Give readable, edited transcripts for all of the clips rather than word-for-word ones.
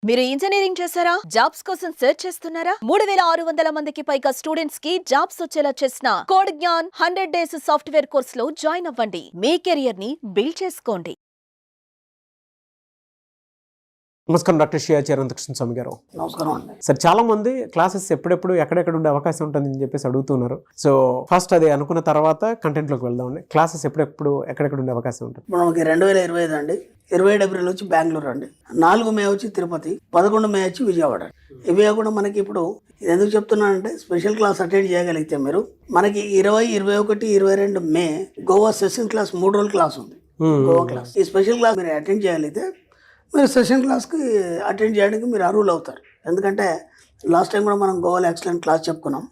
మీరు ఇంజనీరింగ్ చేశారా? జాబ్స్ కోసం సెర్చ్ చేస్తున్నారా? 3600 మందికి పైగా స్టూడెంట్స్ కి జాబ్స్ వచ్చేలా చేసిన కోడ్ జ్ఞాన్ 100 డేస్ సాఫ్ట్వేర్ కోర్సులో జాయిన్ అవ్వండి. మీ కెరియర్ ని బిల్డ్ చేసుకోండి. నమస్కారం డాక్టర్ షియా చిరంతకృష్ణ స్వామి గారు. నమస్కారం అండి. సార్, చాలా మంది క్లాసెస్ ఎప్పుడెప్పుడు ఎక్కడెక్కడ ఉండే అవకాశం ఉంటుంది అని చెప్పేసి అడుగుతున్నారు. సో ఫస్ట్ అది అనుకున్న తర్వాత కంటెంట్లోకి వెళ్దామండి. క్లాసెస్ ఎప్పుడెప్పుడు ఎక్కడెక్కడ ఉండే అవకాశం ఉంటుంది? ఇప్పుడు మనకి 2025 అండి. 27 ఏప్రిల్ వచ్చి బెంగళూరు అండి, 4 మే వచ్చి తిరుపతి, 11 మే వచ్చి విజయవాడ. ఇవి కూడా మనకి ఇప్పుడు ఇది ఎందుకు చెప్తున్నానంటే స్పెషల్ క్లాస్ అటెండ్ చేయగలిగితే మీరు మనకి 20, 21, 22 మే గోవా సెషన్ క్లాస్ 3 రోజుల క్లాస్ ఉంది. గోవా క్లాస్ ఈ స్పెషల్ క్లాస్ మీరు అటెండ్ చేయగలిగితే మీరు సెషన్ క్లాస్కి అటెండ్ చేయడానికి మీరు అర్హులు అవుతారు. ఎందుకంటే లాస్ట్ టైం కూడా మనం గోవాలో ఎక్సలెంట్ క్లాస్ చెప్పుకున్నాం.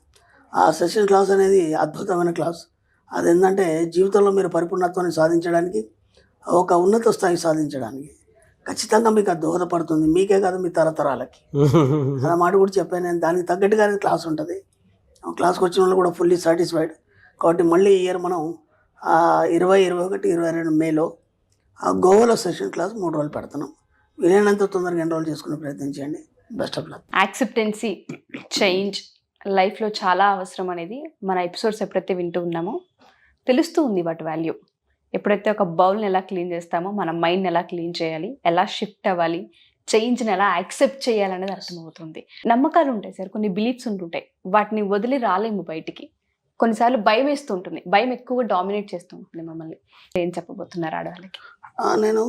ఆ సెషన్ క్లాస్ అనేది అద్భుతమైన క్లాస్. అది ఏంటంటే జీవితంలో మీరు పరిపూర్ణత్వాన్ని సాధించడానికి, ఒక ఉన్నత స్థాయి సాధించడానికి ఖచ్చితంగా మీకు అది దోహదపడుతుంది. మీకే కాదు, మీ తరతరాలకి. అలా మాట కూడా చెప్పాను నేను. దానికి తగ్గట్టుగానే క్లాస్ ఉంటుంది. క్లాస్కి వచ్చిన వాళ్ళు కూడా ఫుల్లీ సాటిస్ఫైడ్. కాబట్టి మళ్ళీ ఈ ఇయర్ మనం 20, 21, 22 మేలో గోవాలో సెషన్ క్లాస్ 3 రోజులు పెడుతున్నాం. వీలైనంత తొందరగా ఎన్రోల్ చేసుకునే ప్రయత్నం చేయండి. Best of luck. Acceptancy, change లైఫ్లో చాలా అవసరం అనేది మన ఎపిసోడ్స్ ఎప్పుడైతే వింటూ ఉన్నామో తెలుస్తూ ఉంది వాటి వాల్యూ. ఎప్పుడైతే ఒక బౌల్ని ఎలా క్లీన్ చేస్తామో మన మైండ్ని ఎలా క్లీన్ చేయాలి, ఎలా షిఫ్ట్ అవ్వాలి, చేంజ్ని ఎలా యాక్సెప్ట్ చేయాలనేది అర్థమవుతుంది. నమ్మకాలు ఉంటాయి సార్, కొన్ని బిలీఫ్స్ ఉంటుంటాయి, వాటిని వదిలి రాలేము బయటికి. కొన్నిసార్లు భయం వేస్తూ ఉంటుంది, భయం ఎక్కువగా డామినేట్ చేస్తూ ఉంటుంది మమ్మల్ని. ఏం చెప్పబోతున్నారు ఆడవాళ్ళకి? నేను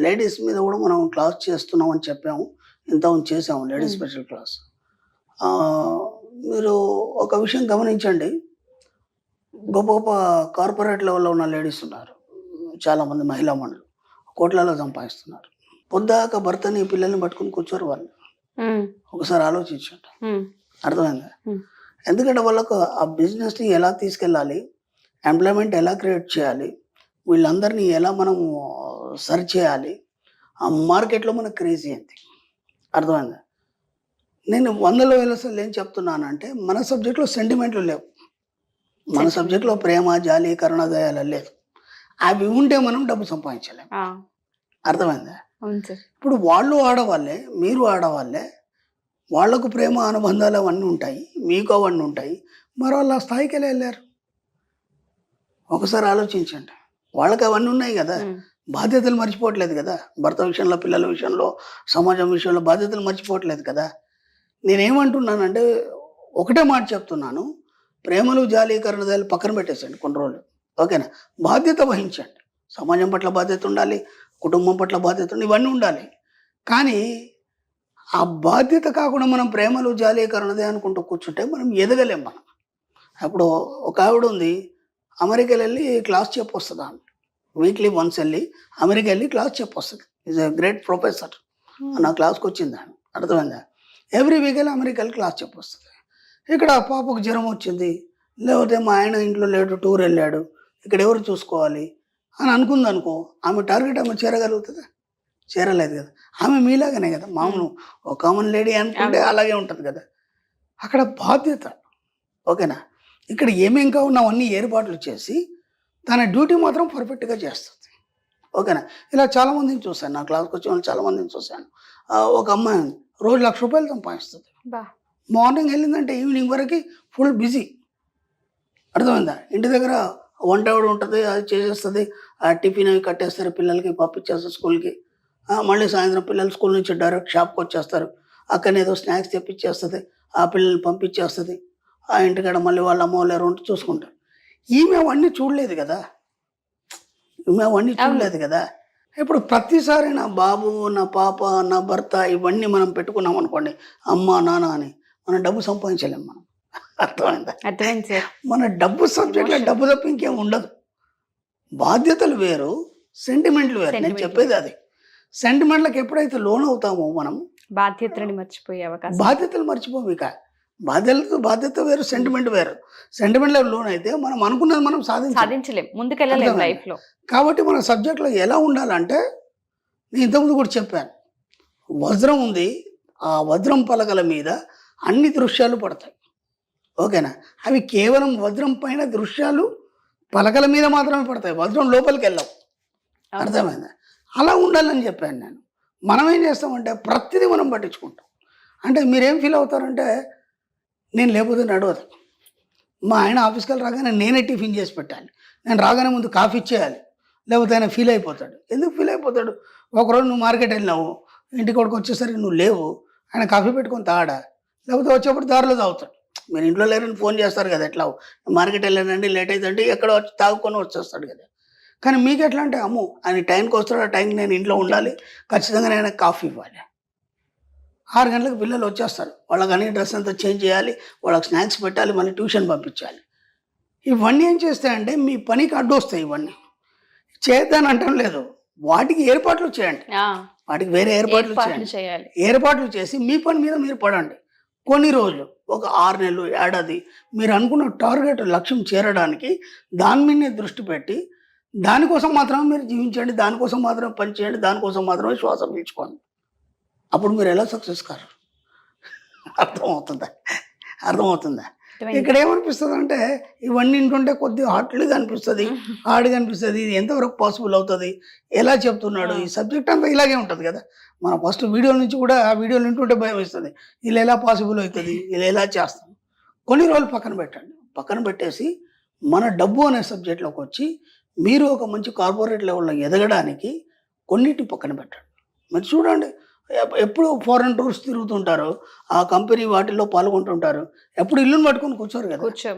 లేడీస్ మీద కూడా మనం క్లాస్ చేస్తున్నాం అని చెప్పాము, ఇంతకుముందు చేసాము లేడీస్ స్పెషల్ క్లాస్. మీరు ఒక విషయం గమనించండి, గొప్ప గొప్ప కార్పొరేట్ లెవెల్లో ఉన్న లేడీస్ ఉన్నారు, చాలామంది మహిళా మండలు కోట్లలో సంపాదిస్తున్నారు. పొద్దాక భర్తని పిల్లల్ని పట్టుకుని కూర్చోరు వాళ్ళు. ఒకసారి ఆలోచించండి, అర్థమైందా? ఎందుకంటే వాళ్ళకు ఆ బిజినెస్ని ఎలా తీసుకెళ్ళాలి, ఎంప్లాయ్మెంట్ ఎలా క్రియేట్ చేయాలి, వీళ్ళందరినీ ఎలా మనం సర్చ్ చేయాలి, ఆ మార్కెట్లో మనకు క్రేజీ ఏంటి, అర్థమైందా? నేను 100లో 1,000 సార్లు ఏం చెప్తున్నానంటే మన సబ్జెక్ట్లో సెంటిమెంట్లు లేవు, మన సబ్జెక్ట్లో ప్రేమ, జాలి, కరుణ, దయాలు లేదు. అవి ఉంటే మనం డబ్బు సంపాదించలేము. అర్థమైందా? ఇప్పుడు వాళ్ళు ఆడవాళ్ళే, మీరు ఆడవాళ్ళే, వాళ్లకు ప్రేమ అనుబంధాలు అవన్నీ ఉంటాయి, మీకు అవన్నీ ఉంటాయి. మరి వాళ్ళు ఆ స్థాయికి ఎలా వెళ్ళారు? ఒకసారి ఆలోచించండి. వాళ్ళకి అవన్నీ ఉన్నాయి కదా, బాధ్యతలు మర్చిపోవట్లేదు కదా, భర్త విషయంలో, పిల్లల విషయంలో, సమాజం విషయంలో బాధ్యతలు మర్చిపోవట్లేదు కదా. నేనేమంటున్నానంటే ఒకటే మాట చెప్తున్నాను, ప్రేమలు, జాలి, కరుణదయాలు పక్కన పెట్టేసండి కొన్ని రోజులు, ఓకేనా? బాధ్యత వహించండి. సమాజం పట్ల బాధ్యత ఉండాలి, కుటుంబం పట్ల బాధ్యత ఉండాలి, ఇవన్నీ ఉండాలి. కానీ ఆ బాధ్యత కాకుండా మనం ప్రేమలు, జాలి, కరుణదయ అనుకుంటూ కూర్చుంటే మనం ఎదగలేం. మనం అప్పుడు ఒక ఆవిడ ఉంది, అమెరికాకి వెళ్ళి క్లాస్ చెప్పొస్తుంది. ఆమె వీక్లీ వన్స్ వెళ్ళి అమెరికా వెళ్ళి క్లాస్ చెప్పొస్తుంది. Is a great professor. నా క్లాస్కి వచ్చింది ఆమె, అర్థమైందా? ఎవ్రీ వీక్ వెళ్ళి అమెరికా వెళ్ళి క్లాస్ చెప్పొస్తుంది. ఇక్కడ పాపకు జ్వరం వచ్చింది, లేకపోతే మా ఆయన ఇంట్లో లేడు, టూర్ వెళ్ళాడు, ఇక్కడ ఎవరు చూసుకోవాలి అని అనుకుంది అనుకో, ఆమె టార్గెట్ ఆమె చేరగలుగుతుందా? చేరలేదు కదా. ఆమె మీలాగానే కదా, మామూలు ఒక కామన్ లేడీ అనుకుంటే అలాగే ఉంటుంది కదా. అక్కడ బాధ్యత, ఓకేనా? ఇక్కడ ఏమేం కావాలో అవన్నీ ఏర్పాట్లు చేసి తన డ్యూటీ మాత్రం పర్ఫెక్ట్గా చేస్తుంది, ఓకేనా? ఇలా చాలామందిని చూశాను, నా క్లాస్కి వచ్చే వాళ్ళు చాలామందిని చూశాను. ఒక అమ్మాయి రోజు ₹1,00,000 సంపాదిస్తుంది. మార్నింగ్ వెళ్ళిందంటే ఈవినింగ్ వరకు ఫుల్ బిజీ, అర్థమైందా? ఇంటి దగ్గర వంట ఆవిడ ఉంటుంది, అది చేసేస్తుంది, ఆ టిఫిన్ అవి కట్టేస్తారు, పిల్లలకి పంపించేస్తారు స్కూల్కి. మళ్ళీ సాయంత్రం పిల్లలు స్కూల్ నుంచి డైరెక్ట్ షాప్కి వచ్చేస్తారు, అక్కడనే ఏదో స్నాక్స్ తెప్పించేస్తుంది, ఆ పిల్లల్ని పంపించేస్తుంది, ఆ ఇంటికాడ మళ్ళీ వాళ్ళ అమ్మ వాళ్ళు ఎవరు ఉంటే చూసుకుంటారు. ఈమె అవన్నీ చూడలేదు కదా, కదా. ఇప్పుడు ప్రతిసారి నా బాబు, నా పాప, నా భర్త ఇవన్నీ మనం పెట్టుకున్నాం అనుకోండి, అమ్మ నాన్న అని, మన డబ్బు సంపాదించలేము మనం. అర్థమైందా? మన డబ్బు సబ్జెక్ట్లో డబ్బు తప్ప ఇంకేం ఉండదు. బాధ్యతలు వేరు, సెంటిమెంట్లు వేరు. నేను చెప్పేది అది. సెంటిమెంట్లకు ఎప్పుడైతే లోన్ అవుతామో మనం బాధ్యతలు మర్చిపోయే అవకాశం, బాధ్యతలు మర్చిపోము. ఇక బాధ్యత వేరు, సెంటిమెంట్ వేరు. సెంటిమెంట్ లోన్ అయితే మనం అనుకున్నది మనం సాధించలేం, ముందుకెళ్ళలేం లైఫ్ లో. కాబట్టి మన సబ్జెక్ట్లో ఎలా ఉండాలంటే నేను ఇంతకుముందు కూడా చెప్పాను, వజ్రం ఉంది, ఆ వజ్రం పలకల మీద అన్ని దృశ్యాలు పడతాయి, ఓకేనా? అవి కేవలం వజ్రం పైన దృశ్యాలు పలకల మీద మాత్రమే పడతాయి, వజ్రం లోపలికి వెళ్ళవు, అర్థమైందా? అలా ఉండాలని చెప్పాను నేను. మనం ఏం చేస్తామంటే ప్రతిదీ మనం పట్టించుకుంటాం. అంటే మీరేం ఫీల్ అవుతారంటే నేను లేకపోతే నడవదు, మా ఆయన ఆఫీస్కి వెళ్ళి రాగానే నేనే టిఫిన్ చేసి పెట్టాలి, నేను రాగానే ముందు కాఫీ ఇచ్చేయాలి, లేకపోతే ఆయన ఫీల్ అయిపోతాడు. ఎందుకు ఫీల్ అయిపోతాడు? ఒకరోజు నువ్వు మార్కెట్ వెళ్ళినావు, ఇంటికి వచ్చేసరికి నువ్వు లేవు, ఆయన కాఫీ పెట్టుకొని తాడా, లేకపోతే వచ్చేప్పుడు దారిలో తాగుతాడు. మీరు ఇంట్లో లేరని ఫోన్ చేస్తారు కదా, ఎట్లా మార్కెట్ వెళ్ళానండి లేట్ అవుతుందంటే ఎక్కడ వచ్చి తాగుకొని వచ్చేస్తాడు కదా. కానీ మీకు ఎట్లా అంటే అమ్మో ఆయన టైంకి వస్తాడు, ఆ టైంకి నేను ఇంట్లో ఉండాలి, ఖచ్చితంగా నేను కాఫీ ఇవ్వాలి. 6 గంటలకు పిల్లలు వచ్చేస్తారు, వాళ్ళకి అన్ని డ్రెస్ అంతా చేంజ్ చేయాలి, వాళ్ళకి స్నాక్స్ పెట్టాలి, మళ్ళీ ట్యూషన్ పంపించాలి. ఇవన్నీ ఏం చేస్తాయంటే మీ పనికి అడ్డు వస్తాయి. ఇవన్నీ చేద్దాని అంటం లేదు, వాటికి ఏర్పాట్లు చేయండి, వాటికి వేరే ఏర్పాట్లు చేయాలి. ఏర్పాట్లు చేసి మీ పని మీద మీరు పడండి. కొన్ని రోజులు, ఒక 6 నెలలు, ఏడాది మీరు అనుకున్న టార్గెట్ లక్ష్యం చేరడానికి దాని మీదనే దృష్టి పెట్టి దానికోసం మాత్రమే మీరు జీవించండి, దానికోసం మాత్రమే పనిచేయండి, దానికోసం మాత్రమే శ్వాస పీల్చుకోండి. అప్పుడు మీరు ఎలా సక్సెస్ కారు? అర్థమవుతుందా? ఇక్కడ ఏమనిపిస్తుంది అంటే ఇవన్నీ వింటుంటే కొద్దిగా హార్డ్గా అనిపిస్తుంది, హార్డ్గా అనిపిస్తుంది. ఇది ఎంతవరకు పాసిబుల్ అవుతుంది, ఎలా చెప్తున్నాడు, ఈ సబ్జెక్ట్ అంతా ఇలాగే ఉంటుంది కదా. మన ఫస్ట్ వీడియో నుంచి కూడా ఆ వీడియోలు వింటుంటే భయం వేస్తుంది, ఇలా ఎలా పాసిబుల్ అవుతుంది, ఇలా ఎలా చేస్తాం. కొన్ని రోజులు పక్కన పెట్టేసి మన డబ్బు అనే సబ్జెక్ట్లోకి వచ్చి మీరు ఒక మంచి కార్పొరేట్ లెవెల్లో ఎదగడానికి కొన్నిటిని పక్కన పెట్టండి. మీరు చూడండి, ఎప్పుడు ఫారెన్ టూర్స్ తిరుగుతుంటారు, ఆ కంపెనీ వాటిల్లో పాల్గొంటుంటారు, ఎప్పుడు ఇల్లుని పట్టుకొని కూర్చోరు కదా.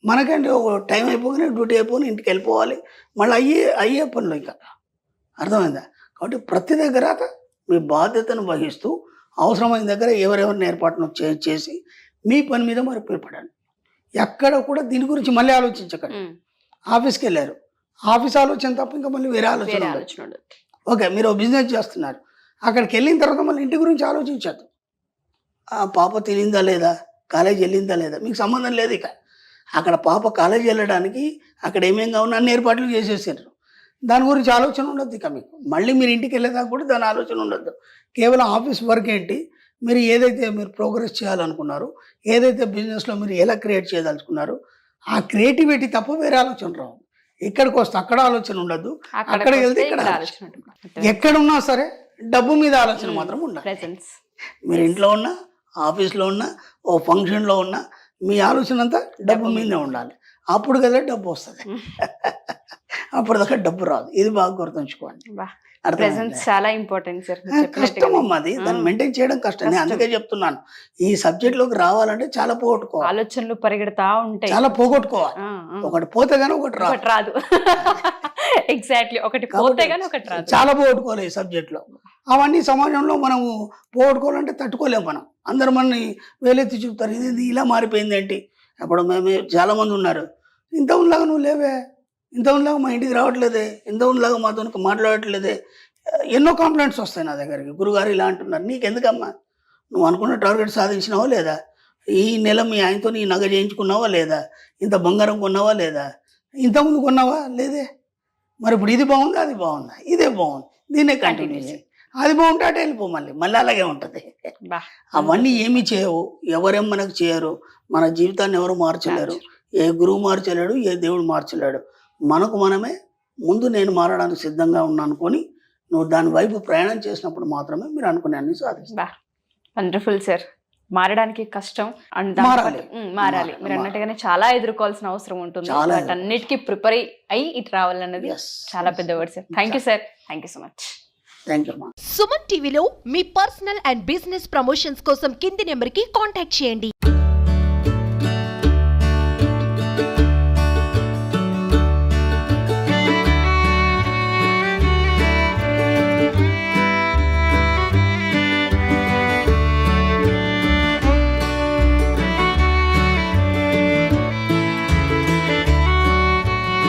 మనకంటే ఒక టైం అయిపోగానే డ్యూటీ అయిపోయి ఇంటికి వెళ్ళిపోవాలి, మళ్ళీ అయ్యే పనులు ఇంకా. అర్థమైందా? కాబట్టి ప్రతి దగ్గర మీ బాధ్యతను వహిస్తూ అవసరమైన దగ్గర ఎవరెవరిని ఏర్పాటును చేసి మీ పని మీద మరి పడండి. ఎక్కడ కూడా దీని గురించి మళ్ళీ ఆలోచించకండి. ఆఫీస్కి వెళ్ళారు, ఆఫీస్ ఆలోచన తప్ప ఇంకా మళ్ళీ వేరే ఆలోచన. ఓకే, మీరు బిజినెస్ చేస్తున్నారు, అక్కడికి వెళ్ళిన తర్వాత మళ్ళీ ఇంటి గురించి ఆలోచించద్దు. ఆ పాప తినిందా లేదా, కాలేజీ వెళ్ళిందా లేదా, మీకు సంబంధం లేదు. ఇక అక్కడ పాప కాలేజీ వెళ్ళడానికి అక్కడ ఏమేం కావాలో అన్ని ఏర్పాట్లు చేసేసారు, దాని గురించి ఆలోచన ఉండద్దు. ఇక మీకు మళ్ళీ మీరు ఇంటికి వెళ్ళేదాకా కూడా దాని ఆలోచన ఉండద్దు. కేవలం ఆఫీస్ వర్క్ ఏంటి, మీరు ఏదైతే మీరు ప్రోగ్రెస్ చేయాలనుకున్నారో, ఏదైతే బిజినెస్లో మీరు ఎలా క్రియేట్ చేయదలుచుకున్నారో ఆ క్రియేటివిటీ తప్ప వేరే ఆలోచన రావు. ఇక్కడికి వస్తే అక్కడ ఆలోచన ఉండద్దు, అక్కడికి వెళ్తే ఇక్కడ ఆలోచన. ఎక్కడున్నా సరే డబ్బు మీద ఆలోచన మాత్రం ఉండాలి. మీరు ఇంట్లో ఉన్నా, ఆఫీస్లో ఉన్నా, ఓ ఫంక్షన్లో ఉన్నా, మీ ఆలోచన అంతా డబ్బు మీదే ఉండాలి. అప్పుడు కదా డబ్బు వస్తుంది, అప్పుడు దాకా డబ్బు రాదు. ఇది బాగా గుర్తుంచుకోండి. చాలా ఇంపార్టెంట్ సార్. కష్టం అమ్మా, అది దాన్ని మెయింటైన్ చేయడం కష్టం. నేను అందుకే చెప్తున్నాను, ఈ సబ్జెక్ట్ లోకి రావాలంటే చాలా పోగొట్టుకోవాలి, ఆలోచనలు పరిగెడతా ఉంటాయి, చాలా పోగొట్టుకోవాలి. ఒకటి పోతే గానీ ఒకటి రాదు. ఎగ్జాక్ట్లీ, ఒకటి పోతే గానీ ఒకటి రాదు. చాలా పోగొట్టుకోవాలి ఈ సబ్జెక్ట్ లో. అవన్నీ సమాజంలో మనము పోగొట్టుకోవాలంటే తట్టుకోలేము. మనం అందరు మనని వేలెత్తి చూపుతారు, ఇది ఇలా మారిపోయింది ఏంటి. అప్పుడు మేము చాలా మంది ఉన్నారు, ఇంత ఉన్నలాగా నువ్వు లేవే, ఇంత ఉన్నలాగా మా ఇంటికి రావట్లేదే, ఇంత ఉన్నలాగా మాతో మాట్లాడట్లేదే, ఎన్నో కంప్లైంట్స్ వస్తాయి నా దగ్గరికి. గురుగారు ఇలా అంటున్నారు, నీకెందుకమ్మా, నువ్వు అనుకున్న టార్గెట్ సాధించినావా లేదా, ఈ నెల మీ ఆయనతో నీ నగ చేయించుకున్నావా లేదా, ఇంత బంగారం కొన్నావా లేదా, ఇంతకుముందు కొన్నావా లేదే, మరి ఇప్పుడు ఇది బాగుందా అది బాగుందా, ఇదే బాగుంది, దీన్నే కంటిన్యూ చేయి, అది బాగుంటే అటు వెళ్ళిపో, మళ్ళీ అలాగే ఉంటుంది. అవన్నీ ఏమీ చేయవు, ఎవరేం మనకు చేయరు, మన జీవితాన్ని ఎవరు మార్చలేరు, ఏ గురువు మార్చలేడు, ఏ దేవుడు మార్చలేడు. మనకు మనమే ముందు నేను మారడానికి సిద్ధంగా ఉన్నా అనుకొని నువ్వు దాని వైపు ప్రయాణం చేసినప్పుడు మాత్రమే మీరు అనుకునే అన్ని సాధిస్తారు. Wonderful sir. మారడానికి కష్టం అండ్ మారాలి. మీరు అన్నట్టుగానే చాలా ఎదుర్కోవాల్సిన అవసరం ఉంటుంది, అన్నిటికీ ప్రిపేర్ అయ్యి ఇటు రావాలన్నది చాలా పెద్ద word sir. Thank you sir, thank you so much. Suman టీవీలో మీ పర్సనల్ అండ్ బిజినెస్ ప్రమోషన్స్ కోసం కింది నెంబర్కి కాంటాక్ట్ చేయండి.